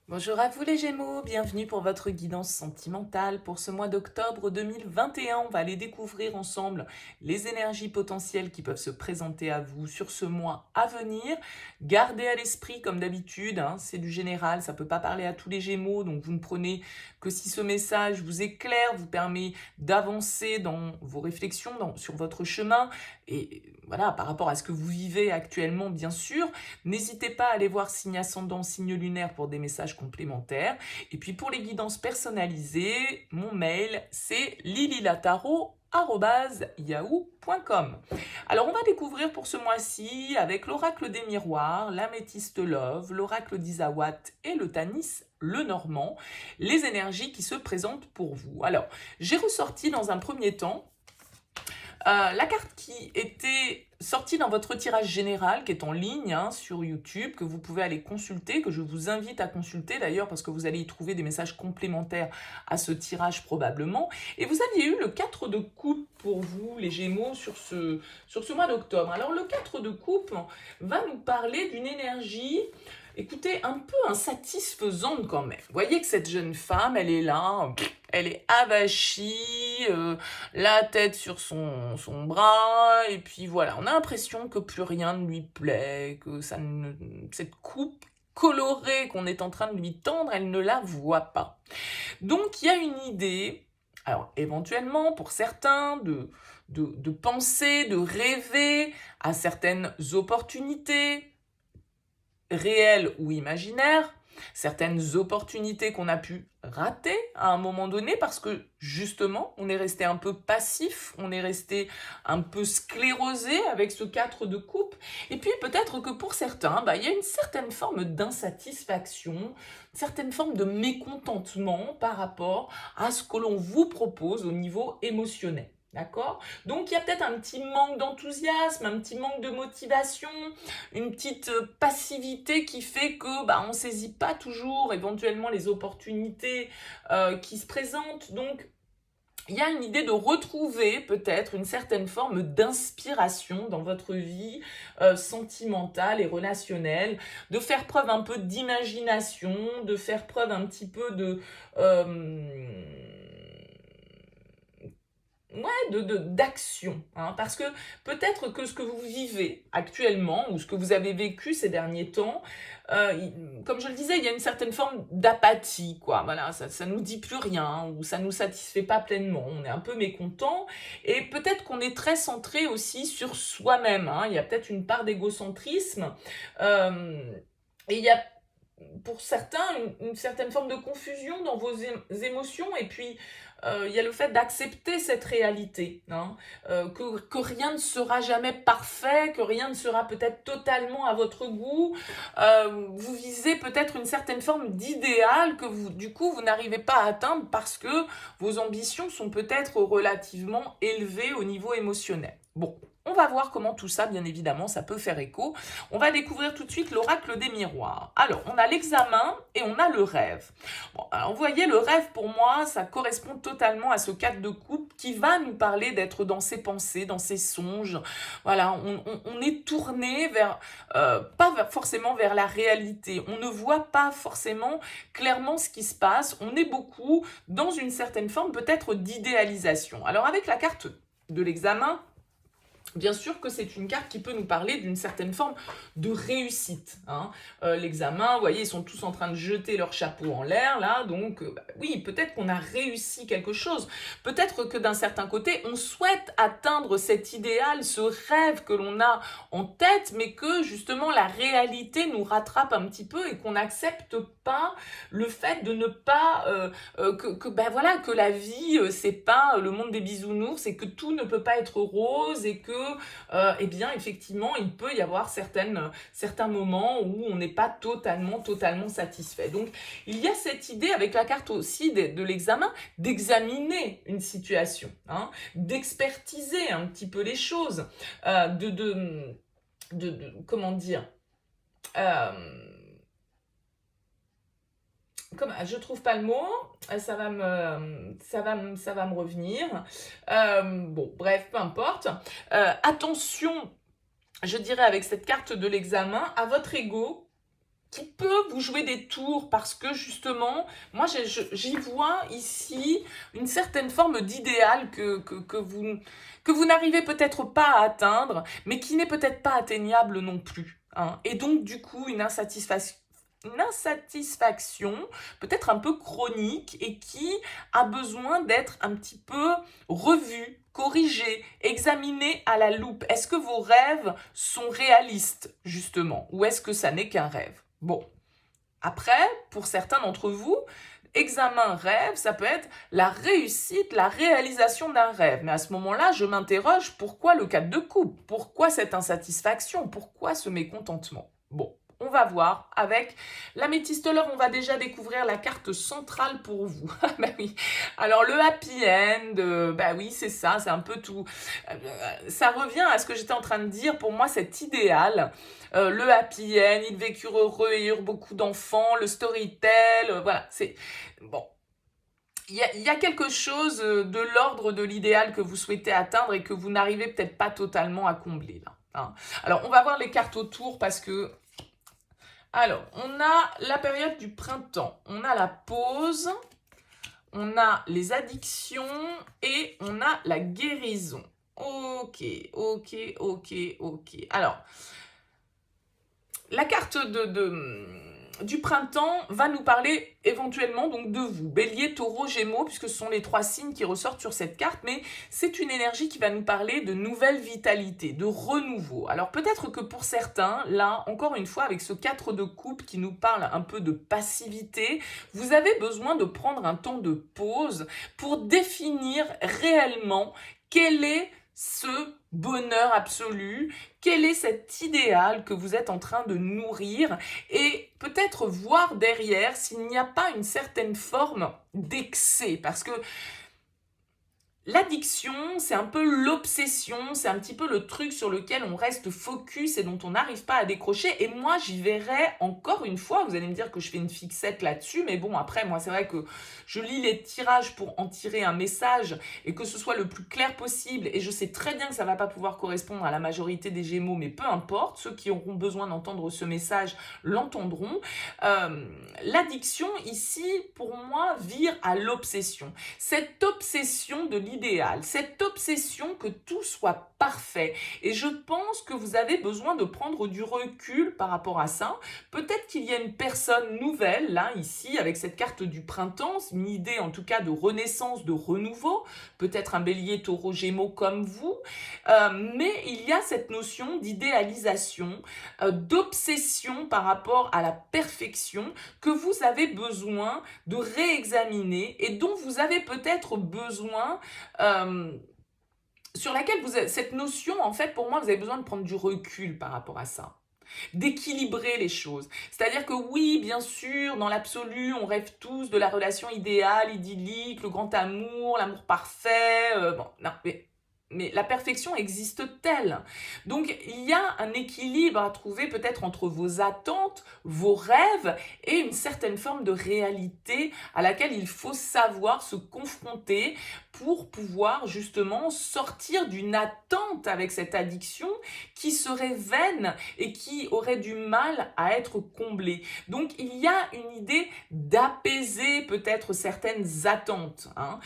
Bonjour à vous les Gémeaux, bienvenue pour votre guidance sentimentale pour ce mois d'octobre 2021. On va aller découvrir ensemble les énergies potentielles qui peuvent se présenter à vous sur ce mois à venir. Gardez à l'esprit, comme d'habitude, c'est du général, ça ne peut pas parler à tous les Gémeaux, donc vous ne prenez que si ce message vous éclaire, vous permet d'avancer dans vos réflexions, sur votre chemin, et voilà, par rapport à ce que vous vivez actuellement, bien sûr. N'hésitez pas à aller voir signe ascendant, signe lunaire pour des messages complémentaires. Et puis pour les guidances personnalisées, mon mail c'est lililataro@yahoo.com. Alors on va découvrir pour ce mois-ci avec l'oracle des miroirs, l'améthyste love, l'oracle d'Isawat et le Tanis le normand, les énergies qui se présentent pour vous. Alors j'ai ressorti dans un premier temps la carte qui était sortie dans votre tirage général, qui est en ligne sur YouTube, que vous pouvez aller consulter, que je vous invite à consulter d'ailleurs, parce que vous allez y trouver des messages complémentaires à ce tirage probablement. Et vous aviez eu le 4 de coupe pour vous, les Gémeaux, sur ce mois d'octobre. Alors le 4 de coupe va nous parler d'une énergie, écoutez, un peu insatisfaisante quand même. Vous voyez que cette jeune femme, elle est là, elle est avachie, la tête sur son bras, et puis voilà, on a l'impression que plus rien ne lui plaît, que cette coupe colorée qu'on est en train de lui tendre, elle ne la voit pas. Donc il y a une idée, alors éventuellement pour certains, de penser, de rêver à certaines opportunités, réelles ou imaginaires, certaines opportunités qu'on a pu rater à un moment donné parce que justement on est resté un peu passif, on est resté un peu sclérosé avec ce 4 de coupe, et puis peut-être que pour certains il y a une certaine forme d'insatisfaction, une certaine forme de mécontentement par rapport à ce que l'on vous propose au niveau émotionnel. D'accord? Donc il y a peut-être un petit manque d'enthousiasme, un petit manque de motivation, une petite passivité qui fait que on saisit pas toujours éventuellement les opportunités qui se présentent. Donc il y a une idée de retrouver peut-être une certaine forme d'inspiration dans votre vie sentimentale et relationnelle, de faire preuve un peu d'imagination, de faire preuve un petit peu de d'action, parce que peut-être que ce que vous vivez actuellement ou ce que vous avez vécu ces derniers temps, comme je le disais, il y a une certaine forme d'apathie, quoi. Voilà, ça nous dit plus rien ou ça nous satisfait pas pleinement. On est un peu mécontent et peut-être qu'on est très centré aussi sur soi-même. Il y a peut-être une part d'égocentrisme et il y a pour certains une certaine forme de confusion dans vos émotions, et puis il y a le fait d'accepter cette réalité, que rien ne sera jamais parfait, que rien ne sera peut-être totalement à votre goût. Vous visez peut-être une certaine forme d'idéal que vous, du coup, vous n'arrivez pas à atteindre parce que vos ambitions sont peut-être relativement élevées au niveau émotionnel. Bon, on va voir comment tout ça, bien évidemment, ça peut faire écho. On va découvrir tout de suite l'oracle des miroirs. Alors, on a l'examen et on a le rêve. Bon, alors vous voyez, le rêve, pour moi, ça correspond totalement à ce 4 de coupe qui va nous parler d'être dans ses pensées, dans ses songes. Voilà, on est tourné vers, forcément vers la réalité. On ne voit pas forcément clairement ce qui se passe. On est beaucoup dans une certaine forme peut-être d'idéalisation. Alors, avec la carte de l'examen, bien sûr que c'est une carte qui peut nous parler d'une certaine forme de réussite. L'examen, vous voyez, ils sont tous en train de jeter leur chapeau en l'air, là, donc oui, peut-être qu'on a réussi quelque chose. Peut-être que d'un certain côté, on souhaite atteindre cet idéal, ce rêve que l'on a en tête, mais que justement la réalité nous rattrape un petit peu et qu'on n'accepte pas le fait de ne pas... que la vie, c'est pas le monde des bisounours et que tout ne peut pas être rose et que eh bien effectivement il peut y avoir certains moments où on n'est pas totalement satisfait. Donc il y a cette idée avec la carte aussi de l'examen, d'examiner une situation, d'expertiser un petit peu les choses, comment dire, je trouve pas le mot, ça va me revenir. Bon, bref, peu importe. Attention, je dirais avec cette carte de l'examen, à votre ego qui peut vous jouer des tours parce que justement, moi j'y vois ici une certaine forme d'idéal que vous n'arrivez peut-être pas à atteindre, mais qui n'est peut-être pas atteignable non plus, hein. Et donc du coup, une insatisfaction peut-être un peu chronique et qui a besoin d'être un petit peu revue, corrigée, examinée à la loupe. Est-ce que vos rêves sont réalistes, justement, ou est-ce que ça n'est qu'un rêve? Bon, après, pour certains d'entre vous, examen rêve, ça peut être la réussite, la réalisation d'un rêve. Mais à ce moment-là, je m'interroge, pourquoi le 4 de coupe? Pourquoi cette insatisfaction? Pourquoi ce mécontentement? Bon, on va voir avec l'améthyste l'or, on va déjà découvrir la carte centrale pour vous. Bah oui. Alors le happy end, bah oui, c'est ça, c'est un peu tout. Ça revient à ce que j'étais en train de dire. Pour moi, cet idéal, le happy end, ils vécurent heureux et eurent beaucoup d'enfants, le storytell, voilà, c'est bon. Il y a quelque chose de l'ordre de l'idéal que vous souhaitez atteindre et que vous n'arrivez peut-être pas totalement à combler là, hein. Alors, on va voir les cartes autour parce que alors, on a la période du printemps, on a la pause, on a les addictions et on a la guérison. Ok, ok, ok, ok. Alors, la carte du printemps va nous parler éventuellement donc de vous, Bélier, Taureau, Gémeaux, puisque ce sont les 3 signes qui ressortent sur cette carte, mais c'est une énergie qui va nous parler de nouvelle vitalité, de renouveau. Alors peut-être que pour certains, là, encore une fois, avec ce 4 de coupe qui nous parle un peu de passivité, vous avez besoin de prendre un temps de pause pour définir réellement quel est ce bonheur absolu, quel est cet idéal que vous êtes en train de nourrir et peut-être voir derrière s'il n'y a pas une certaine forme d'excès. Parce que l'addiction, c'est un peu l'obsession, c'est un petit peu le truc sur lequel on reste focus et dont on n'arrive pas à décrocher. Et moi, j'y verrais encore une fois, vous allez me dire que je fais une fixette là-dessus, mais bon, après, moi, c'est vrai que je lis les tirages pour en tirer un message et que ce soit le plus clair possible. Et je sais très bien que ça ne va pas pouvoir correspondre à la majorité des Gémeaux, mais peu importe, ceux qui auront besoin d'entendre ce message l'entendront. L'addiction, ici, pour moi, vire à l'obsession. Cette obsession de l'idéal, cette obsession que tout soit parfait. Et je pense que vous avez besoin de prendre du recul par rapport à ça. Peut-être qu'il y a une personne nouvelle, là, ici, avec cette carte du printemps, une idée en tout cas de renaissance, de renouveau, peut-être un bélier, taureau, gémeaux comme vous, mais il y a cette notion d'idéalisation, d'obsession par rapport à la perfection que vous avez besoin de réexaminer et dont vous avez peut-être besoin sur laquelle cette notion, en fait, pour moi, vous avez besoin de prendre du recul par rapport à ça, d'équilibrer les choses. C'est-à-dire que oui, bien sûr, dans l'absolu, on rêve tous de la relation idéale, idyllique, le grand amour, l'amour parfait. Bon, non, mais la perfection existe-t-elle? Donc, il y a un équilibre à trouver peut-être entre vos attentes, vos rêves et une certaine forme de réalité à laquelle il faut savoir se confronter pour pouvoir justement sortir d'une attente avec cette addiction qui serait vaine et qui aurait du mal à être comblée. Donc, il y a une idée d'apaiser peut-être certaines attentes, hein,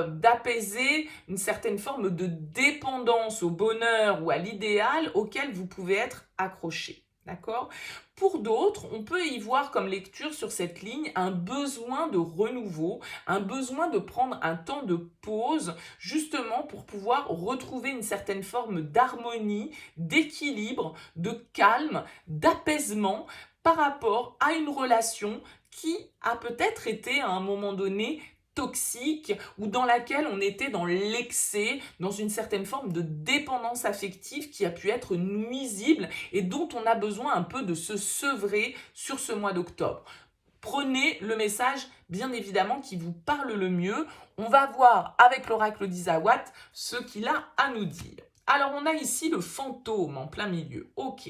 d'apaiser une certaine forme de dépendance au bonheur ou à l'idéal auquel vous pouvez être accroché. D'accord? Pour d'autres, on peut y voir comme lecture sur cette ligne un besoin de renouveau, un besoin de prendre un temps de pause, justement pour pouvoir retrouver une certaine forme d'harmonie, d'équilibre, de calme, d'apaisement par rapport à une relation qui a peut-être été à un moment donné toxique ou dans laquelle on était dans l'excès, dans une certaine forme de dépendance affective qui a pu être nuisible et dont on a besoin un peu de se sevrer sur ce mois d'octobre. Prenez le message, bien évidemment, qui vous parle le mieux. On va voir avec l'oracle d'Isawat ce qu'il a à nous dire. Alors, on a ici le fantôme en plein milieu. Ok.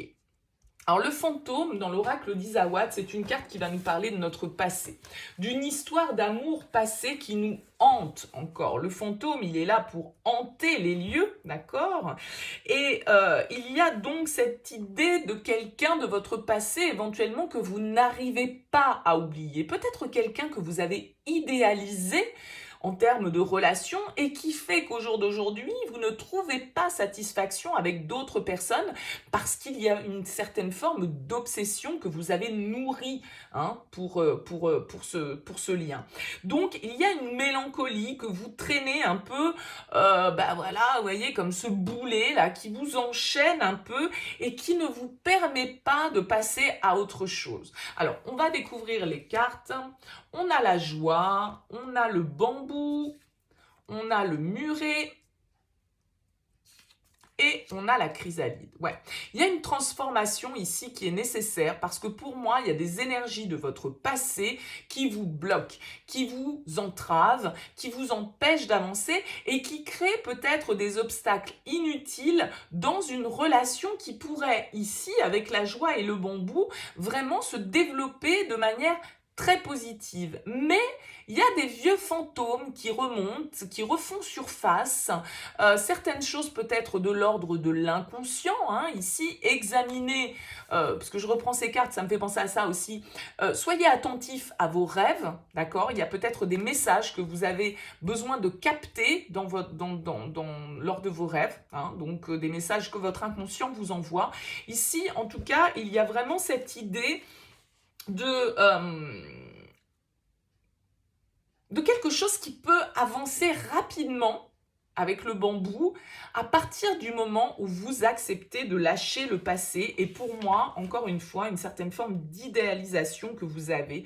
Alors, le fantôme, dans l'oracle d'Isawat, c'est une carte qui va nous parler de notre passé, d'une histoire d'amour passé qui nous hante encore. Le fantôme, il est là pour hanter les lieux, d'accord? Et il y a donc cette idée de quelqu'un de votre passé, éventuellement, que vous n'arrivez pas à oublier. Peut-être quelqu'un que vous avez idéalisé en termes de relation et qui fait qu'au jour d'aujourd'hui, vous ne trouvez pas satisfaction avec d'autres personnes parce qu'il y a une certaine forme d'obsession que vous avez nourrie, hein, pour ce lien. Donc, il y a une mélancolie que vous traînez un peu, voilà, vous voyez, comme ce boulet là qui vous enchaîne un peu et qui ne vous permet pas de passer à autre chose. Alors, on va découvrir les cartes. On a la joie, on a le bambou, on a le muret et on a la chrysalide. Ouais, il y a une transformation ici qui est nécessaire parce que pour moi, il y a des énergies de votre passé qui vous bloquent, qui vous entravent, qui vous empêchent d'avancer et qui créent peut-être des obstacles inutiles dans une relation qui pourrait ici, avec la joie et le bambou, vraiment se développer de manière très positive. Mais il y a des vieux fantômes qui remontent, qui refont surface. Certaines choses peut-être de l'ordre de l'inconscient. Hein. Ici, examinez, parce que je reprends ces cartes, ça me fait penser à ça aussi. Soyez attentifs à vos rêves, d'accord? Il y a peut-être des messages que vous avez besoin de capter lors de vos rêves. Hein. Donc, des messages que votre inconscient vous envoie. Ici, en tout cas, il y a vraiment cette idée de quelque chose qui peut avancer rapidement avec le bambou à partir du moment où vous acceptez de lâcher le passé. Et pour moi, encore une fois, une certaine forme d'idéalisation que vous avez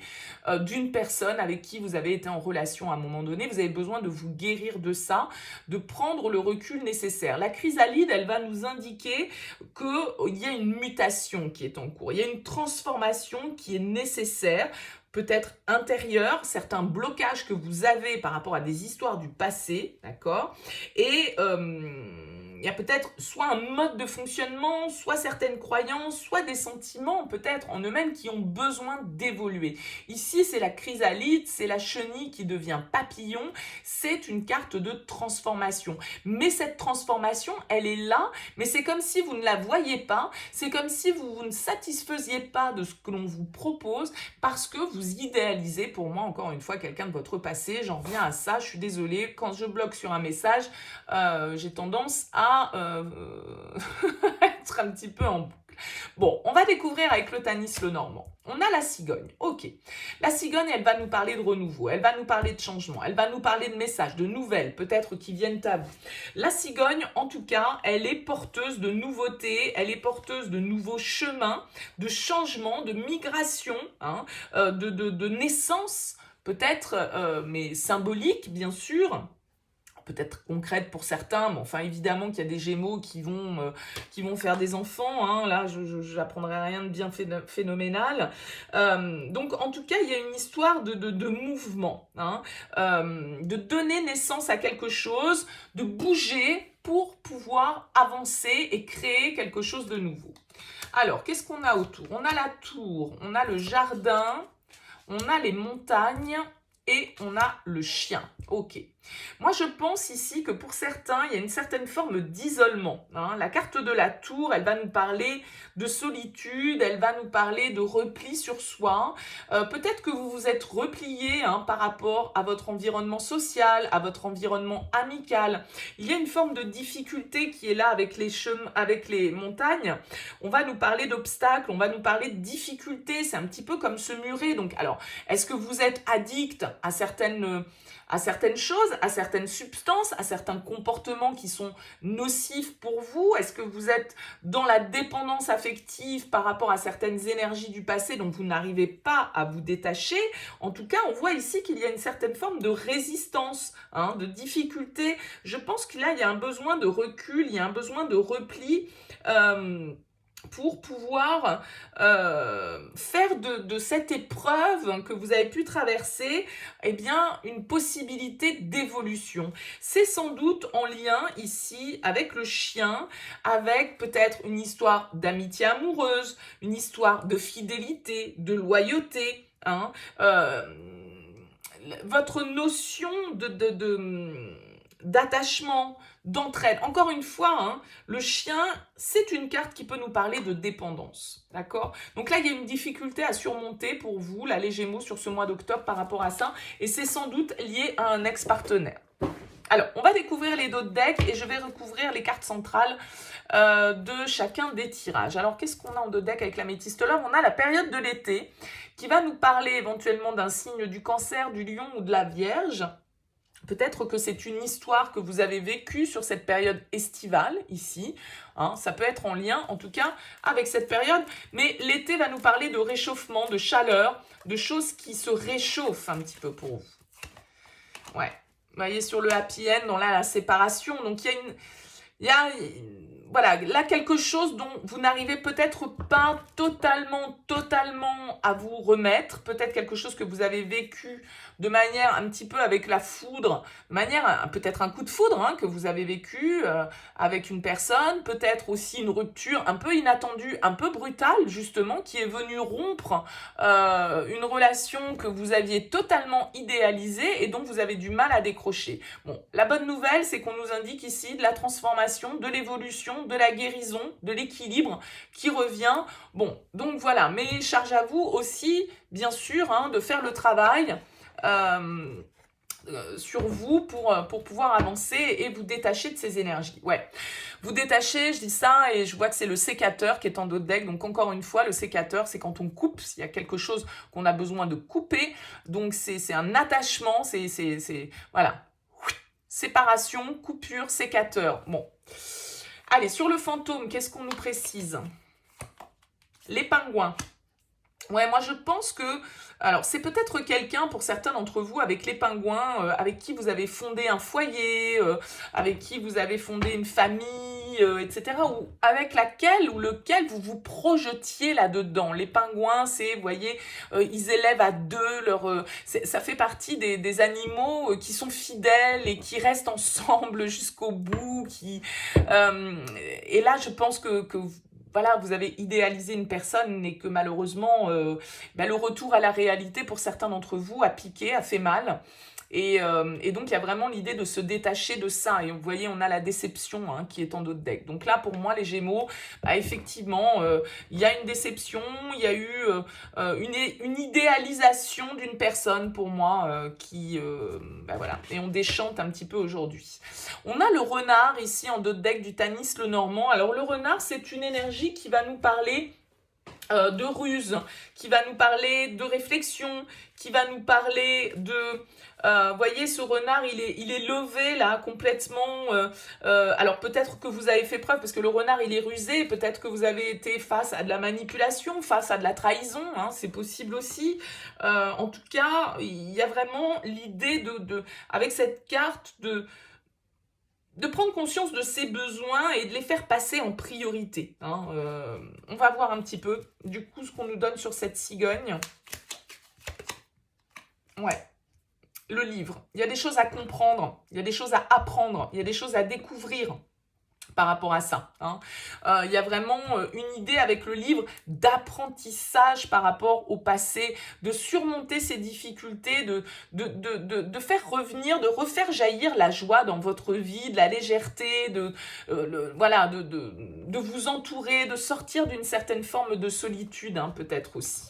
d'une personne avec qui vous avez été en relation à un moment donné. Vous avez besoin de vous guérir de ça, de prendre le recul nécessaire. La chrysalide, elle va nous indiquer qu'il y a une mutation qui est en cours. Il y a une transformation qui est nécessaire, peut-être intérieur, certains blocages que vous avez par rapport à des histoires du passé, d'accord? Et il y a peut-être soit un mode de fonctionnement, soit certaines croyances, soit des sentiments peut-être en eux-mêmes qui ont besoin d'évoluer. Ici, c'est la chrysalide, c'est la chenille qui devient papillon, c'est une carte de transformation. Mais cette transformation, elle est là, mais c'est comme si vous ne la voyez pas, c'est comme si vous ne satisfaisiez pas de ce que l'on vous propose parce que vous idéalisez, pour moi, encore une fois, quelqu'un de votre passé. J'en reviens à ça, je suis désolée, quand je bloque sur un message, j'ai tendance à être un petit peu en boucle. Bon, on va découvrir avec le Tanis le Normand. On a la cigogne, ok. La cigogne, elle va nous parler de renouveau, elle va nous parler de changement, elle va nous parler de messages, de nouvelles, peut-être qui viennent à vous. La cigogne, en tout cas, elle est porteuse de nouveautés, elle est porteuse de nouveaux chemins, de changements, de migration, hein, de naissance, peut-être, mais symbolique, bien sûr. Peut-être concrète pour certains, mais enfin évidemment qu'il y a des Gémeaux qui vont faire des enfants, hein. Là je n'apprendrai rien de bien phénoménal. Donc en tout cas il y a une histoire de mouvement, hein, de donner naissance à quelque chose, de bouger pour pouvoir avancer et créer quelque chose de nouveau. Alors qu'est-ce qu'on a autour? On a la tour, on a le jardin, on a les montagnes et on a le chien. Ok. Moi, je pense ici que pour certains, il y a une certaine forme d'isolement. Hein. La carte de la tour, elle va nous parler de solitude, elle va nous parler de repli sur soi. Peut-être que vous vous êtes replié, hein, par rapport à votre environnement social, à votre environnement amical. Il y a une forme de difficulté qui est là avec les montagnes. On va nous parler d'obstacles, on va nous parler de difficultés. C'est un petit peu comme ce muret. Donc, alors, est-ce que vous êtes addict à certaines choses, à certaines substances, à certains comportements qui sont nocifs pour vous? Est-ce que vous êtes dans la dépendance affective par rapport à certaines énergies du passé dont vous n'arrivez pas à vous détacher? En tout cas, on voit ici qu'il y a une certaine forme de résistance, hein, de difficulté. Je pense que là, il y a un besoin de recul, il y a un besoin de repli pour pouvoir faire de cette épreuve que vous avez pu traverser, eh bien, une possibilité d'évolution. C'est sans doute en lien ici avec le chien, avec peut-être une histoire d'amitié amoureuse, une histoire de fidélité, de loyauté, hein, votre notion d'attachement, d'entraide. Encore une fois, hein, le chien, c'est une carte qui peut nous parler de dépendance. D'accord? Donc là, il y a une difficulté à surmonter pour vous, là, les Gémeaux, sur ce mois d'octobre par rapport à ça. Et c'est sans doute lié à un ex-partenaire. Alors, on va découvrir les dos de deck et je vais recouvrir les cartes centrales de chacun des tirages. Alors, qu'est-ce qu'on a en dos de deck avec l'améthyste Love? On a la période de l'été qui va nous parler éventuellement d'un signe du Cancer, du Lion ou de la Vierge. Peut-être que c'est une histoire que vous avez vécue sur cette période estivale, ici. Hein, ça peut être en lien, en tout cas, avec cette période. Mais l'été va nous parler de réchauffement, de chaleur, de choses qui se réchauffent un petit peu pour vous. Ouais. Vous voyez, sur le happy end, dans la séparation. Donc, voilà, là, quelque chose dont vous n'arrivez peut-être pas totalement à vous remettre. Peut-être quelque chose que vous avez vécu de manière un petit peu avec la foudre, de manière, peut-être un coup de foudre hein, que vous avez vécu avec une personne. Peut-être aussi une rupture un peu inattendue, un peu brutale, justement, qui est venue rompre une relation que vous aviez totalement idéalisée et dont vous avez du mal à décrocher. Bon, la bonne nouvelle, c'est qu'on nous indique ici de la transformation, de l'évolution, de la guérison, de l'équilibre qui revient. Bon, donc voilà, mais charge à vous aussi, bien sûr, hein, de faire le travail sur vous pour pouvoir avancer et vous détacher de ces énergies. Ouais, vous détachez, je dis ça, et je vois que c'est le sécateur qui est en dos de deck. Donc encore une fois, le sécateur, c'est quand on coupe, s'il y a quelque chose qu'on a besoin de couper. Donc c'est un attachement, voilà. Séparation, coupure, sécateur. Bon. Allez, sur le fantôme, qu'est-ce qu'on nous précise? Les pingouins. Ouais, moi je pense que, alors c'est peut-être quelqu'un pour certains d'entre vous avec les pingouins, avec qui vous avez fondé un foyer, avec qui vous avez fondé une famille, etc. Ou avec laquelle ou lequel vous vous projetiez là-dedans. Les pingouins, c'est, vous voyez, ils élèvent à deux ça fait partie des animaux qui sont fidèles et qui restent ensemble jusqu'au bout. Et là, je pense que voilà, vous avez idéalisé une personne et que malheureusement, le retour à la réalité pour certains d'entre vous a piqué, a fait mal. Et donc, il y a vraiment l'idée de se détacher de ça. Et vous voyez, on a la déception hein, qui est en dos de deck. Donc là, pour moi, les Gémeaux, effectivement, il y a une déception, il y a eu une idéalisation d'une personne, pour moi, voilà. Et on déchante un petit peu aujourd'hui. On a le renard, ici, en dos de deck du Tanis le Normand. Alors, le renard, c'est une énergie qui va nous parler de ruse, qui va nous parler de réflexion, qui va nous parler de... vous voyez, ce renard, il est levé là, complètement. Alors peut-être que vous avez fait preuve, parce que le renard, il est rusé, peut-être que vous avez été face à de la manipulation, face à de la trahison, hein, c'est possible aussi. En tout cas, il y a vraiment l'idée avec cette carte de prendre conscience de ses besoins et de les faire passer en priorité. Hein. On va voir un petit peu, du coup, ce qu'on nous donne sur cette cigogne. Ouais. Le livre. Il y a des choses à comprendre, il y a des choses à apprendre, il y a des choses à découvrir par rapport à ça. Hein. Il y a vraiment une idée avec le livre d'apprentissage par rapport au passé, de surmonter ces difficultés, de faire revenir, de refaire jaillir la joie dans votre vie, de la légèreté, voilà, de vous entourer, de sortir d'une certaine forme de solitude, hein, peut-être aussi.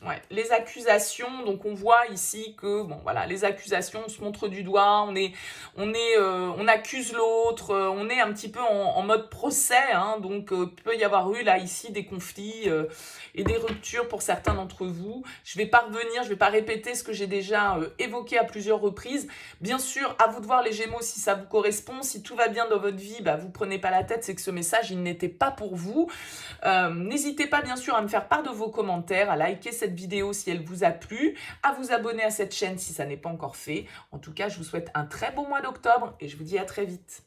Ouais, les accusations, donc on voit ici que, bon voilà, les accusations, on se montre du doigt, on accuse l'autre, on est un petit peu en mode procès, hein, donc peut y avoir eu là ici des conflits et des ruptures pour certains d'entre vous. Je vais pas revenir, je vais pas répéter ce que j'ai déjà évoqué à plusieurs reprises. Bien sûr, à vous de voir les Gémeaux si ça vous correspond, si tout va bien dans votre vie, vous prenez pas la tête, c'est que ce message, il n'était pas pour vous. N'hésitez pas bien sûr à me faire part de vos commentaires, à liker cette vidéo si elle vous a plu, à vous abonner à cette chaîne si ça n'est pas encore fait. En tout cas, je vous souhaite un très bon mois d'octobre et je vous dis à très vite.